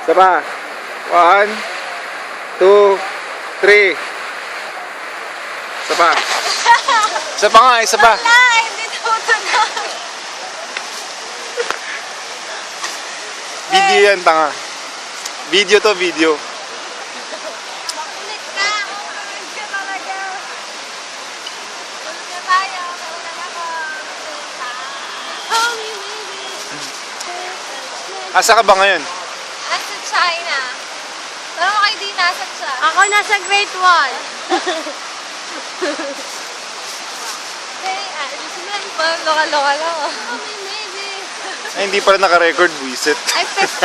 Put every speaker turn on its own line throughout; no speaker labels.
Isa pa. 1, 2, 3. Isa pa. Isa pa nga, isa pa.
Wala, hindi tumutunog.
Video yan, tanga. Video to, video.
Makulit ka. Makulit ka talaga. Makulit ka tayo. Makulit ako. Homie, baby.
Asa ka ba ngayon?
Nasa China. Pero kay di nasa siya.
Ako nasa grade 1.
Hey, simulan pa. Loka-loka lang. Homie, baby.
Ay, hindi pala naka-record, buisit.
Ay, 50.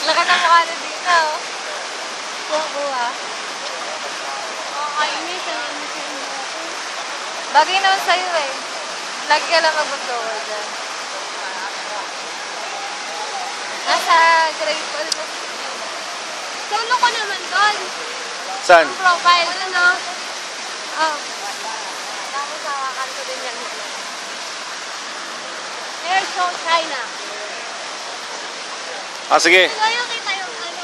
Laka na mukha na dito. Kuha.
Kainis ang inis.
Bagay naman sa'yo eh. Lagi ka lang mag-blower dyan. Nasa grade 12 na.
Solo ko naman doon.
Saan?
Ang profile, ano?
Oh. Tapos hawakan ko din yan.
Air Show China.
Ah, sige.
Ngayon kita yung ano.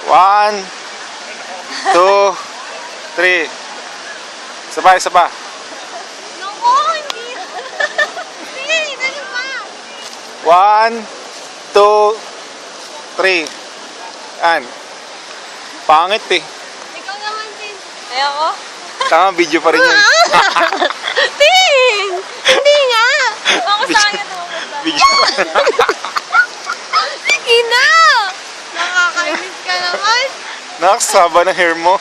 One, two, three. Isa pa, isa pa.
Naku, hindi. Sige, dali pa.
1, 2, 3. Yan. Pangit eh.
Ikaw naman din.
Ayoko.
Tama, video pa rin yan.
Ting! Hindi nga.
Ako sa kanya tumumula.
Video.
Sige na. Nakakainis ka naman.
Nakasaba ng hair mo.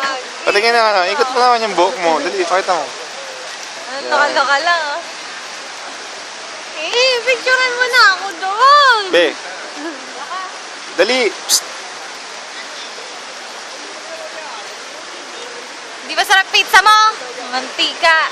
Ah,
Patingin na, ikot mo naman yung buhok mo. Dali, pakita mo.
ano, loka-loka lang ah.
Picturean mo na ako doon.
Be. Dali. Psst.
Di ba sarap pizza mo? Mantika.